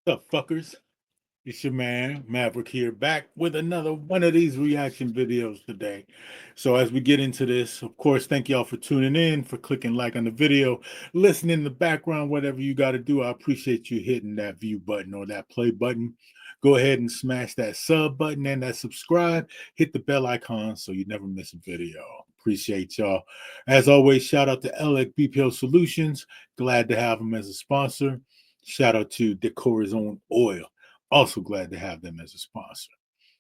What's up, fuckers? It's your man Maverick here, back with another one of these reaction videos today. So as we get into this, of course, thank y'all for tuning in, for clicking like on the video, listening in the background, whatever you got to do. I appreciate you hitting that view button or that play button. Go ahead and smash that sub button and that subscribe. Hit the bell icon so you never miss a video. Appreciate y'all. As always, shout out to LX BPO Solutions. Glad to have them as a sponsor. Shout out to Decora's Own Oil. Also glad to have them as a sponsor.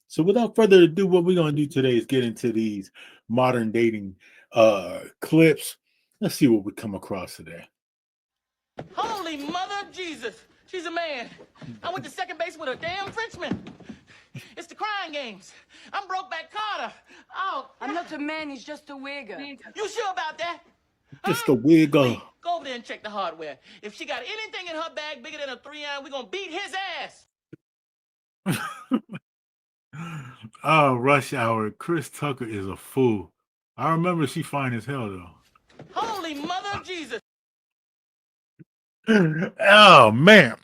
So without further ado, what we're going to do today is get into these modern dating clips. Let's see what we come across today. Holy mother of Jesus. She's a man. I went to second base with a damn Frenchman. It's the crying games. I'm Brokeback Carter. Oh, I'm not a man, he's just a wigger. you sure about that? Just a wig. Lee, go over there and check the hardware. If she got anything in her bag bigger than a 3-iron, we're going to beat his ass. Oh, Rush Hour. Chris Tucker is a fool. I remember she fine as hell, though. Holy mother of Jesus. Oh, man.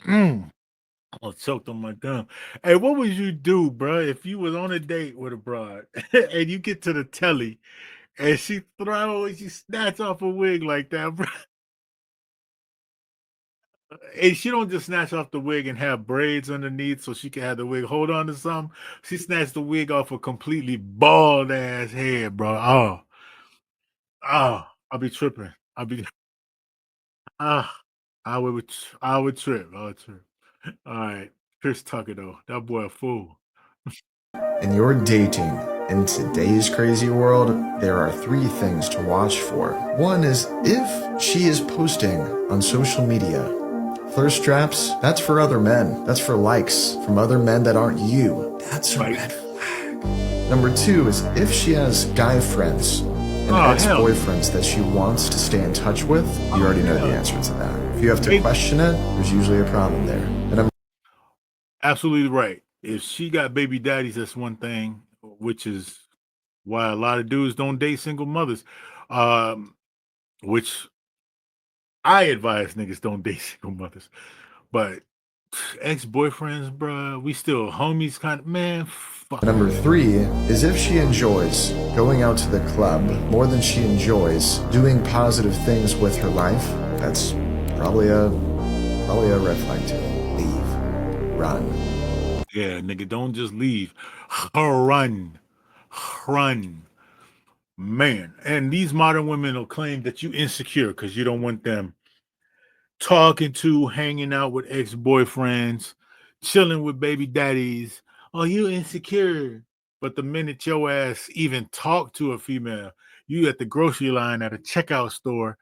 I choked on my gum. Hey, what would you do, bro, if you was on a date with a broad and you get to the telly and she snatch off a wig like that, bro? And she don't just snatch off the wig and have braids underneath so she can have the wig hold on to something. She snatched the wig off a completely bald ass head, bro. I'll be tripping. Ah, I would trip. I would trip. All right. Chris Tucker though. That boy a fool. In your dating, in today's crazy world, there are three things to watch for. One is if she is posting on social media. Thirst traps, that's for other men. That's for likes from other men that aren't you. That's a red flag. Number two is if she has guy friends and ex-boyfriends that she wants to stay in touch with, you already know the answer to that. If you have to question it, there's usually a problem there. And I'm absolutely right. If she got baby daddies, that's one thing, which is why a lot of dudes don't date single mothers. Which I advise niggas don't date single mothers. But ex-boyfriends, bro, we still homies kind of, man, fuck. Number three is if she enjoys going out to the club more than she enjoys doing positive things with her life, that's probably a red flag too. Leave. Run. Yeah, nigga, don't just leave. Run. Run. Man. And these modern women will claim that you insecure because you don't want them talking to, hanging out with ex-boyfriends, chilling with baby daddies. Oh, you insecure. But the minute your ass even talk to a female, you at the grocery line at a checkout store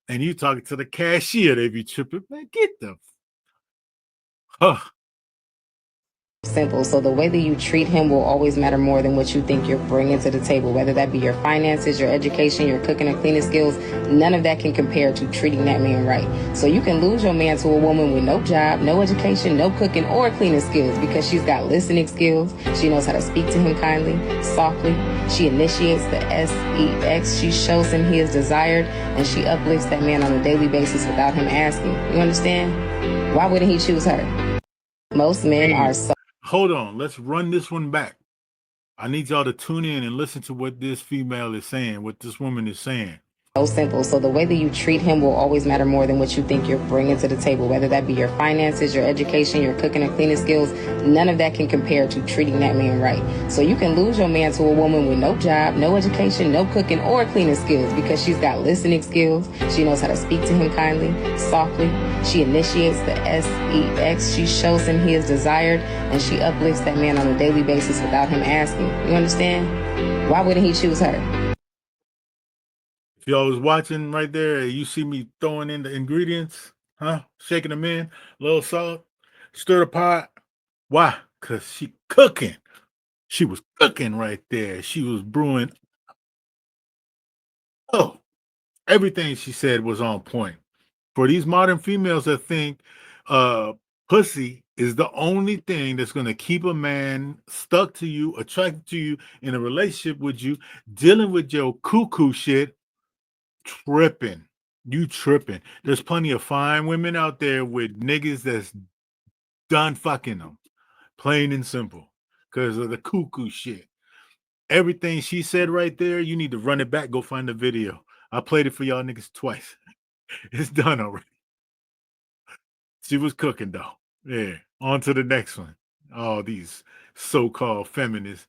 and you talking to the cashier, they be tripping. Man, get the simple. So the way that you treat him will always matter more than what you think you're bringing to the table, whether that be your finances, your education, your cooking and cleaning skills. None of that can compare to treating that man right. So you can lose your man to a woman with no job, no education, no cooking or cleaning skills because she's got listening skills. She knows how to speak to him kindly, softly. She initiates the sex. She shows him he is desired, and she uplifts that man on a daily basis without him asking. You understand? Why wouldn't he choose her? Most men are so... Hold on, let's run this one back. I need y'all to tune in and listen to what this female is saying, what this woman is saying. So simple. So the way that you treat him will always matter more than what you think you're bringing to the table, whether that be your finances, your education, your cooking and cleaning skills. None of that can compare to treating that man right. So you can lose your man to a woman with no job, no education, no cooking or cleaning skills because she's got listening skills. She knows how to speak to him kindly, softly. She initiates the sex. She shows him he is desired, and she uplifts that man on a daily basis without him asking. You understand? Why wouldn't he choose her? If y'all was watching right there, you see me throwing in the ingredients, shaking them in, a little salt, stir the pot. Why? Because she cooking. She was cooking right there. She was brewing. Oh, everything she said was on point. For these modern females that think pussy is the only thing that's going to keep a man stuck to you, attracted to you, in a relationship with you, dealing with your cuckoo shit, tripping. You tripping. There's plenty of fine women out there with niggas that's done fucking them, plain and simple, because of the cuckoo shit. Everything she said right there, you need to run it back. Go find the video. I played it for y'all niggas twice. It's done already. She was cooking though. Yeah. On to the next one. Oh, these so-called feminists.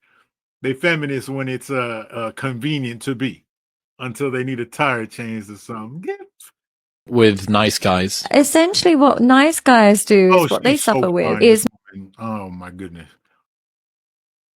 They feminists when it's convenient to be, until they need a tire change or something. With nice guys. Essentially, what nice guys do is what they she's so suffer with fine, is this woman. Oh my goodness.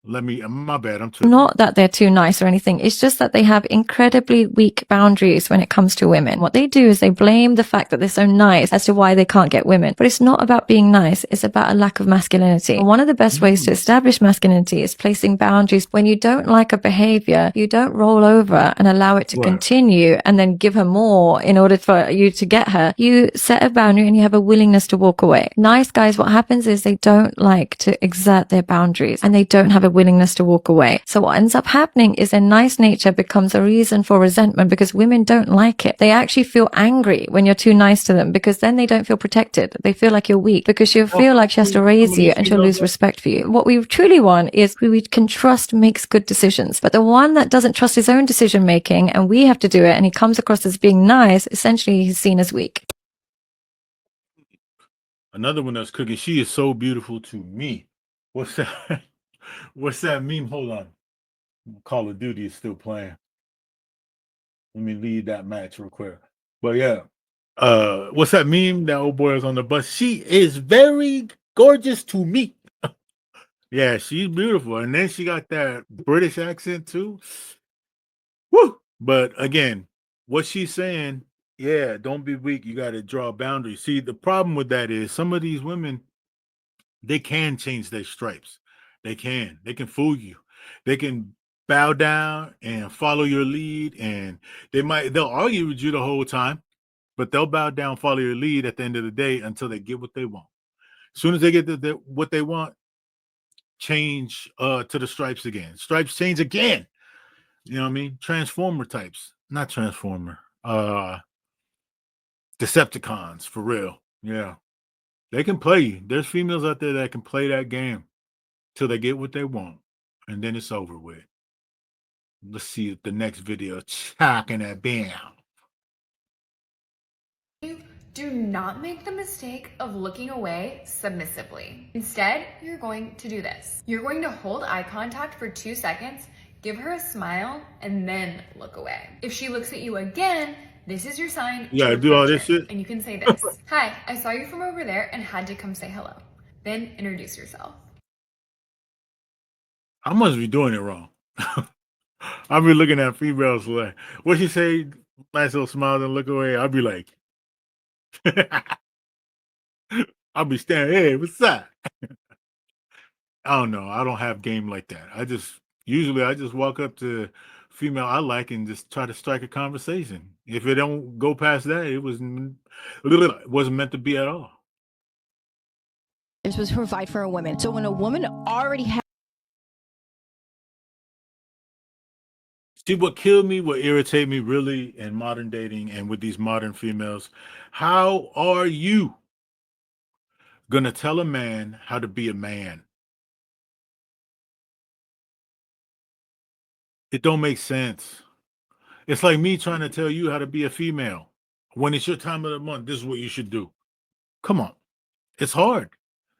Let me. My bad. I'm tripping. not that they're too nice or anything. It's just that they have incredibly weak boundaries when it comes to women. What they do is they blame the fact that they're so nice as to why they can't get women. But it's not about being nice. It's about a lack of masculinity. And one of the best ways to establish masculinity is placing boundaries. When you don't like a behavior, you don't roll over and allow it to Right. continue and then give her more in order for you to get her. You set a boundary and you have a willingness to walk away. Nice guys, what happens is they don't like to exert their boundaries and they don't have a willingness to walk away. So what ends up happening is their nice nature becomes a reason for resentment because women don't like it. They actually feel angry when you're too nice to them because then they don't feel protected. They feel like you're weak because she'll feel like she has to raise you and she'll lose respect for you. What we truly want is who we can trust makes good decisions. But the one that doesn't trust his own decision making and we have to do it and he comes across as being nice, essentially he's seen as weak. Another one that's cooking. She is so beautiful to me. What's that? What's that meme? Hold on. Call of Duty is still playing. Let me lead that match real quick. But yeah. What's that meme? That old boy is on the bus. She is very gorgeous to me. Yeah, she's beautiful. And then she got that British accent too. Woo! But again, what she's saying, yeah, don't be weak. You got to draw boundaries. See, the problem with that is some of these women, they can change their stripes. They can fool you. They can bow down and follow your lead, and they'll argue with you the whole time, but they'll bow down, follow your lead at the end of the day until they get what they want. As soon as they get what they want, change to the stripes again. Stripes change again. You know what I mean? Transformer types. Not Transformer. Decepticons, for real. Yeah. They can play. There's females out there that can play that game till they get what they want, and then it's over with. Let's see the next video. Chalking that bam. Do not make the mistake of looking away submissively. Instead, you're going to do this. You're going to hold eye contact for 2 seconds, give her a smile, and then look away. If she looks at you again, this is your sign. You gotta do all this shit? And you can say this. Hi, I saw you from over there and had to come say hello. Then introduce yourself. I must be doing it wrong. I'll be looking at females like, what she say? Nice little smile and look away. I'll be like, I'll be standing, hey, what's that? I don't know. I don't have game like that. I just walk up to female I like and just try to strike a conversation. If it don't go past that, it wasn't meant to be at all. It's supposed to provide for a woman. So when a woman already has See, what killed me, what irritated me really in modern dating and with these modern females, how are you gonna tell a man how to be a man? It don't make sense. It's like me trying to tell you how to be a female. When it's your time of the month, this is what you should do. Come on. It's hard.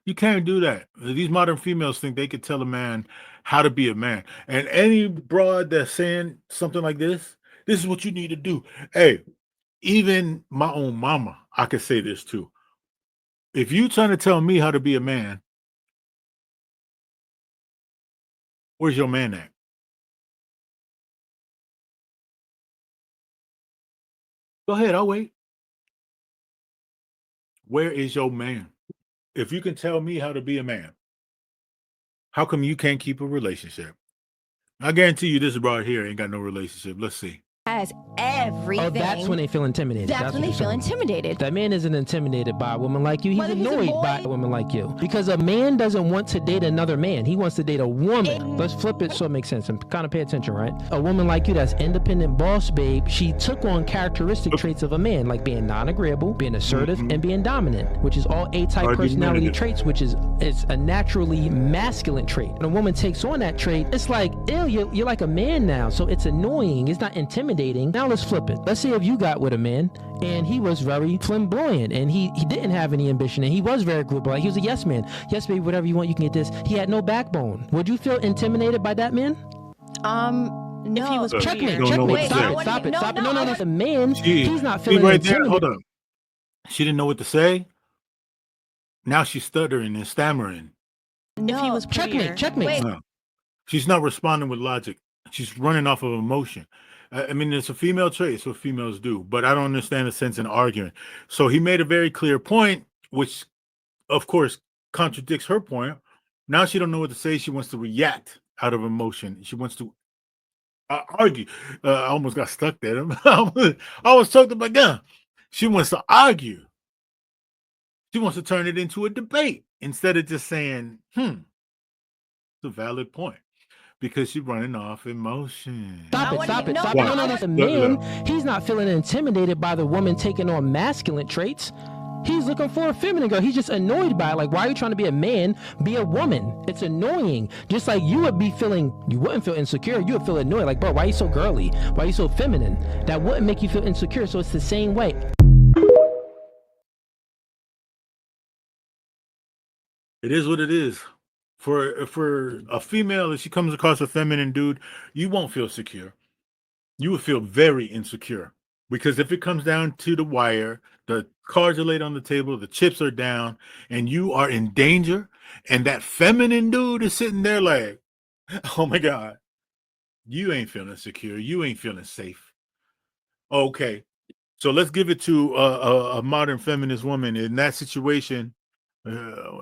You can't do that. These modern females think they could tell a man how to be a man. And any broad that's saying something like this is what you need to do. Hey, even my own mama, I could say this too. If you trying to tell me how to be a man, where's your man at? Go ahead, I'll wait. Where is your man? If you can tell me how to be a man, how come you can't keep a relationship? I guarantee you this broad here ain't got no relationship. Let's see. everything. Oh, that's when they feel intimidated. That's when what they you're feel saying. intimidated. That man isn't intimidated by a woman like you. He's But if he's a annoyed boy- by a woman like you. Because a man doesn't want to date another man. He wants to date a woman. Let's flip it so it makes sense. And kind of pay attention, right? A woman like you that's independent boss babe, she took on characteristic traits of a man, like being non-agreeable, being assertive, and being dominant, which is all A-type personality traits, which is it's a naturally masculine trait. When a woman takes on that trait, it's like, ew, you're like a man now. So it's annoying. It's not intimidating. Now let's flip it. Let's say if you got with a man and he was very flamboyant and he didn't have any ambition and he was very good, but he was a yes man. Yes, baby, whatever you want, you can get this. He had no backbone. Would you feel intimidated by that man? No. If he was Checkmate, Don't know what checkmate. to say. Stop it. No, No. The man, She, he's not see feeling right there. intimidated. Hold on. She didn't know what to say. Now she's stuttering and stammering. If he was prettier. Checkmate. Wait. No. She's not responding with logic. She's running off of emotion. I mean, it's a female trait. It's what females do. But I don't understand the sense in arguing. So he made a very clear point, which, of course, contradicts her point. Now she don't know what to say. She wants to react out of emotion. She wants to argue. I almost got stuck there. I was choked up my gun. She wants to argue. She wants to turn it into a debate instead of just saying, it's a valid point. Because she's running off emotion. Stop it. Wow. No. The man, he's not feeling intimidated by the woman taking on masculine traits. He's looking for a feminine girl. He's just annoyed by it. Like, why are you trying to be a man? Be a woman. It's annoying. Just like you would be feeling, you wouldn't feel insecure. You would feel annoyed. Like, bro, why are you so girly? Why are you so feminine? That wouldn't make you feel insecure. So it's the same way. It is what it is. For a female, if she comes across a feminine dude, you won't feel secure. You will feel very insecure. Because if it comes down to the wire, the cards are laid on the table, the chips are down, and you are in danger, and that feminine dude is sitting there like, oh my God, you ain't feeling secure. You ain't feeling safe. Okay. So let's give it to a modern feminist woman in that situation.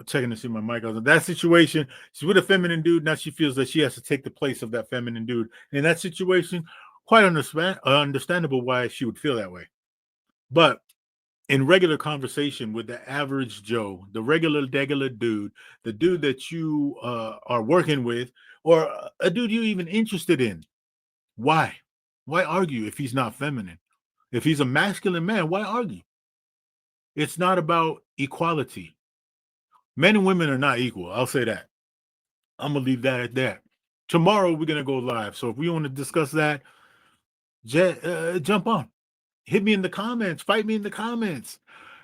Checking to see my mic. In that situation, she's with a feminine dude. Now she feels that she has to take the place of that feminine dude. In that situation, quite understandable why she would feel that way. But in regular conversation with the average Joe, the regular dude, the dude that you are working with, or a dude you're even interested in, why? Why argue if he's not feminine? If he's a masculine man, why argue? It's not about equality. Men and women are not equal. I'll say that. I'm going to leave that at that. Tomorrow, we're going to go live. So if we want to discuss that, jump on. Hit me in the comments. Fight me in the comments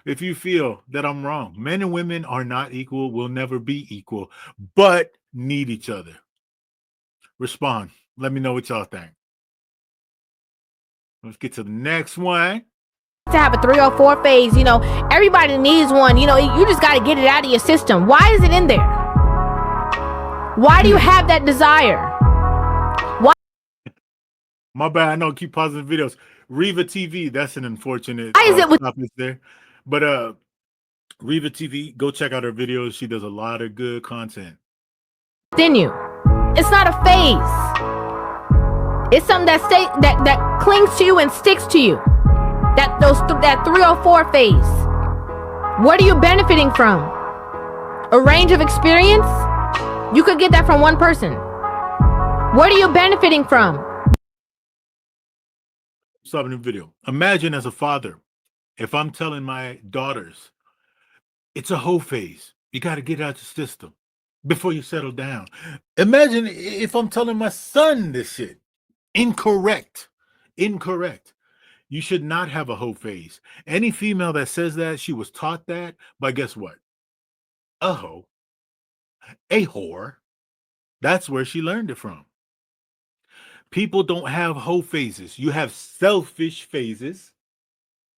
if you feel that I'm wrong. Men and women are not equal, will never be equal, but need each other. Respond. Let me know what y'all think. Let's get to the next one. To have a 3 or 4 phase, everybody needs one. You just got to get it out of your system. Why is it in there? Why do you have that desire? Why? My bad. I know. Keep pausing videos. Riva TV. That's an unfortunate. Why is it with there? But Riva TV. Go check out her videos. She does a lot of good content. within you? It's not a phase. It's something that clings to you and sticks to you. That 3 or 4 phase. What are you benefiting from? A range of experience? You could get that from one person. What are you benefiting from? Stopping the video. Imagine as a father, if I'm telling my daughters, it's a whole phase. You got to get out the system before you settle down. Imagine if I'm telling my son this shit. Incorrect. You should not have a hoe phase. Any female that says that, she was taught that by guess what? A hoe. A whore. That's where she learned it from. People don't have hoe phases. You have selfish phases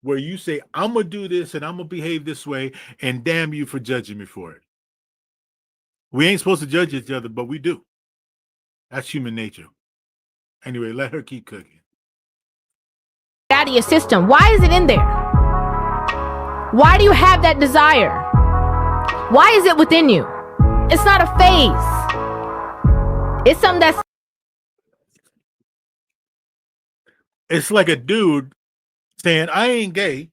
where you say, I'm going to do this and I'm going to behave this way, and damn you for judging me for it. We ain't supposed to judge each other, but we do. That's human nature. Anyway, let her keep cooking. Out of your system. Why is it in there? Why do you have that desire? Why is it within you? It's not a phase. It's something that's It's like a dude saying, I ain't gay.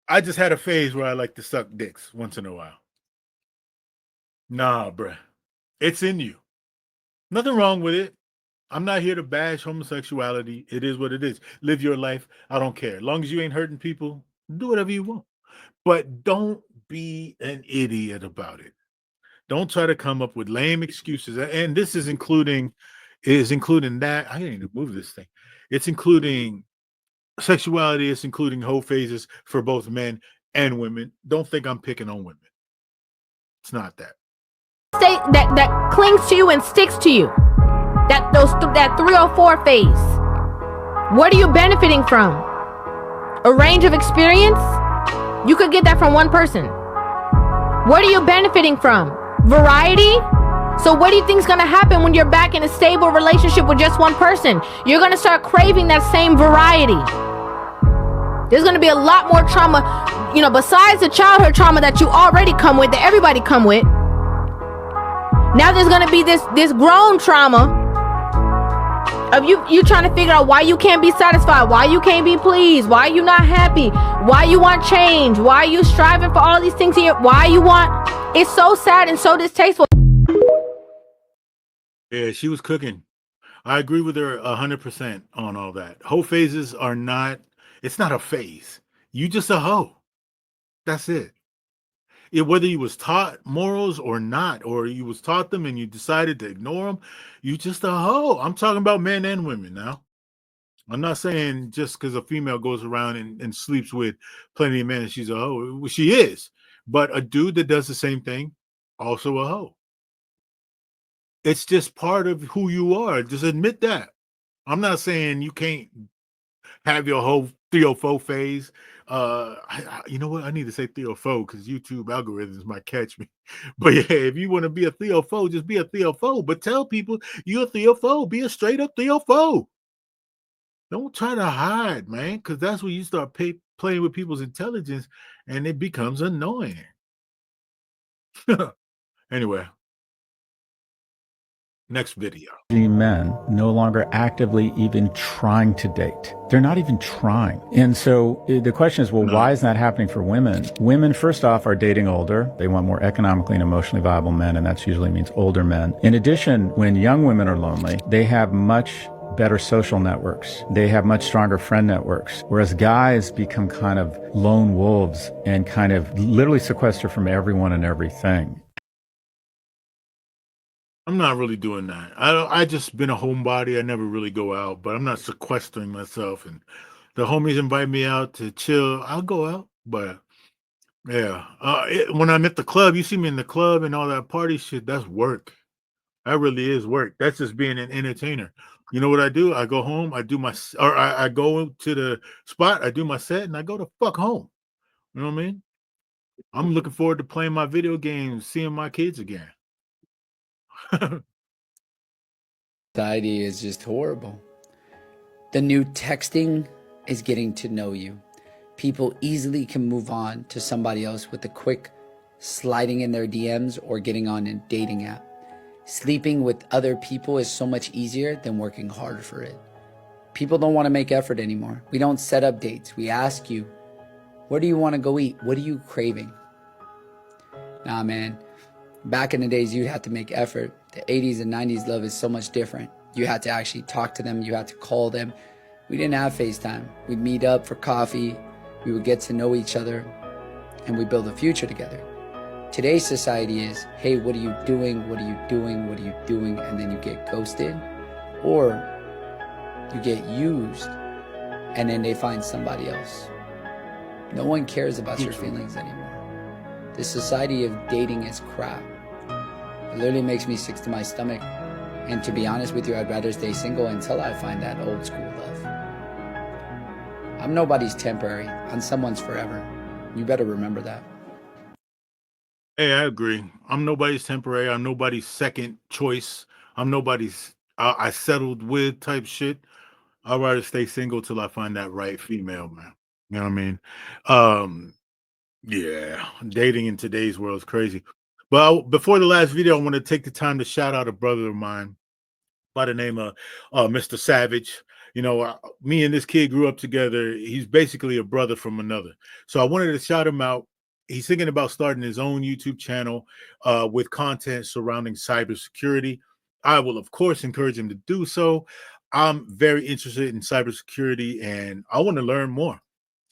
I just had a phase where I like to suck dicks once in a while. Nah, bruh. It's in you. Nothing wrong with it. I'm not here to bash homosexuality. It is what it is. Live your life. I don't care. As long as you ain't hurting people, do whatever you want. But don't be an idiot about it. Don't try to come up with lame excuses. And this is including that. I need to move this thing. It's including sexuality. It's including whole phases for both men and women. Don't think I'm picking on women. It's not that. State that clings to you and sticks to you. That 3 or 4 phase. What are you benefiting from? A range of experience? You could get that from one person. What are you benefiting from? Variety? So what do you think is going to happen when you're back in a stable relationship with just one person? You're going to start craving that same variety. There's going to be a lot more trauma, besides the childhood trauma that you already come with, that everybody come with. Now there's going to be this grown trauma of you trying to figure out why you can't be satisfied, why you can't be pleased, why you not happy, why you want change, why you striving for all these things here, why you want. It's so sad and so distasteful. Yeah, she was cooking. I agree with her 100% on all that. Hoe phases are not, it's not a phase. You just a hoe. That's it. Whether you was taught morals or not, or you was taught them and you decided to ignore them, you just a hoe. I'm talking about men and women now. I'm not saying just because a female goes around and sleeps with plenty of men and she's a hoe. She is. But a dude that does the same thing, also a hoe. It's just part of who you are. Just admit that. I'm not saying you can't have your whole 304 phase. You know what? I need to say 304 because YouTube algorithms might catch me. But yeah, if you want to be a 304, just be a 304. But tell people you're a 304. Be a straight up 304. Don't try to hide, man, because that's when you start playing with people's intelligence and it becomes annoying. Anyway. Next video. Men no longer actively even trying to date. They're not even trying. And so the question is, well, why is that happening for women? Women, first off, are dating older. They want more economically and emotionally viable men, and that usually means older men. In addition, when young women are lonely, they have much better social networks. They have much stronger friend networks, whereas guys become kind of lone wolves and kind of literally sequester from everyone and everything. I'm not really doing that. I just been a homebody. I never really go out, but I'm not sequestering myself. And the homies invite me out to chill. I'll go out, but yeah. When I'm at the club, you see me in the club and all that party shit. That's work. That really is work. That's just being an entertainer. You know what I do? I go home. I go to the spot. I do my set, and I go to fuck home. You know what I mean? I'm looking forward to playing my video games, seeing my kids again. Society is just horrible. The new texting is getting to know you. People easily can move on to somebody else with a quick sliding in their DMs or getting on a dating app. Sleeping with other people is so much easier than working hard for it. People don't want to make effort anymore. We don't set up dates. We ask you, where do you want to go eat? What are you craving? Nah, man. Back in the days, you had to make effort. The 80s and 90s love is so much different. You had to actually talk to them. You had to call them. We didn't have FaceTime. We'd meet up for coffee. We would get to know each other, and we build a future together. Today's society is, hey, what are you doing? What are you doing? What are you doing? And then you get ghosted, or you get used, and then they find somebody else. No one cares about your feelings anymore. The society of dating is crap. It literally makes me sick to my stomach. And to be honest with you, I'd rather stay single until I find that old school love. I'm nobody's temporary. I'm someone's forever. You better remember that. Hey, I agree. I'm nobody's temporary. I'm nobody's second choice. I'm nobody's I settled with type shit. I'd rather stay single till I find that right female, man. You know what I mean? Yeah, dating in today's world is crazy. But before the last video, I want to take the time to shout out a brother of mine by the name of Mr. Savage. You know, me and this kid grew up together. He's basically a brother from another. So I wanted to shout him out. He's thinking about starting his own YouTube channel with content surrounding cybersecurity. I will, of course, encourage him to do so. I'm very interested in cybersecurity and I want to learn more.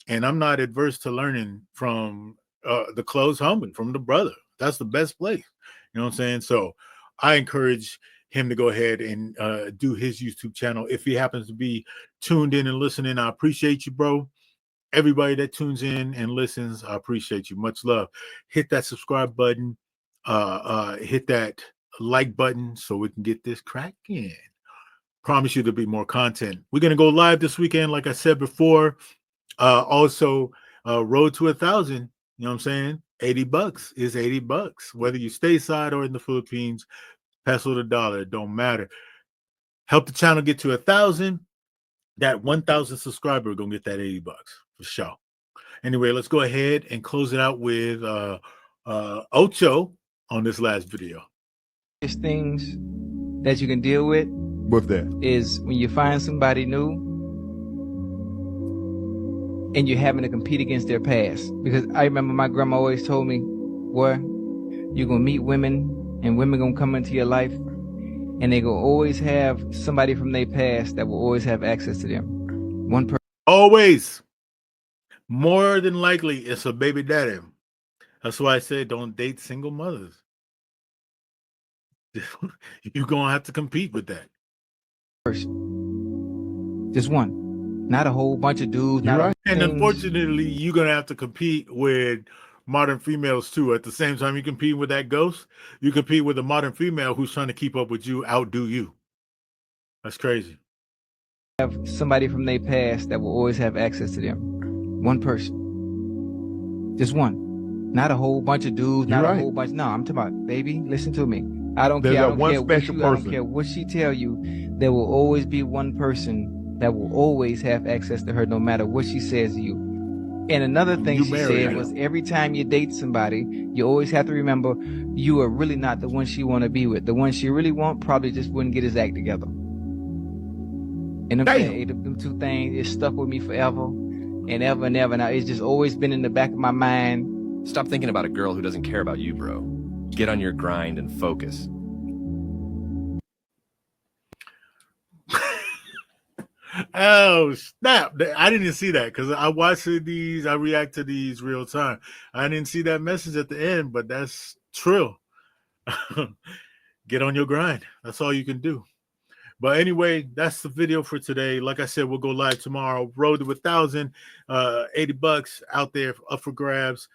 And I'm not adverse to learning from the close homie, from the brother. That's the best place. You know what I'm saying? So I encourage him to go ahead and do his YouTube channel. If he happens to be tuned in and listening, I appreciate you, bro. Everybody that tunes in and listens, I appreciate you. Much love. Hit that subscribe button. Hit that like button so we can get this cracking. Promise you there'll be more content. We're going to go live this weekend, like I said before. Also, road to 1,000. You know what I'm saying? $80 is $80. Whether you stateside or in the Philippines, peso to dollar, it don't matter. Help the channel get to 1,000. That 1,000 subscriber gonna get that $80 for sure. Anyway, let's go ahead and close it out with Ocho on this last video. Things that you can deal with. What's that? Is when you find somebody new and you're having to compete against their past. Because I remember my grandma always told me, boy, you're gonna meet women and women gonna come into your life and they gonna always have somebody from their past that will always have access to them. One person. Always. More than likely, it's a baby daddy. That's why I say don't date single mothers. You're gonna have to compete with that. Just one. Not a whole bunch of dudes. Not Right. And unfortunately, you're gonna have to compete with modern females too. At the same time, you compete with that ghost. You compete with a modern female who's trying to keep up with you, outdo you. That's crazy. Have somebody from their past that will always have access to them. One person. Just one. Not a whole bunch of dudes. Not a whole bunch. No, I'm talking about, baby, listen to me. I don't care. I don't care what she tell you. There will always be one person that will always have access to her no matter what she says to you. And another thing she said was every time you date somebody, you always have to remember you are really not the one she want to be with. The one she really want probably just wouldn't get his act together. And them two things, it stuck with me forever and ever and ever. Now it's just always been in the back of my mind. Stop thinking about a girl who doesn't care about you, bro. Get on your grind and focus. Oh snap! I didn't see that because I watch these. I react to these real time. I didn't see that message at the end, but that's true. Get on your grind. That's all you can do. But anyway, that's the video for today. Like I said, we'll go live tomorrow. Road to 1,000, $80 out there up for grabs.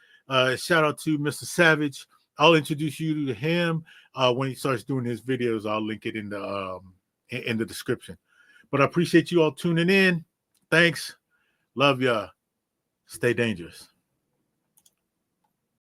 Shout out to Mr. Savage. I'll introduce you to him when he starts doing his videos. I'll link it in the description. But I appreciate you all tuning in. Thanks. Love ya. Stay dangerous.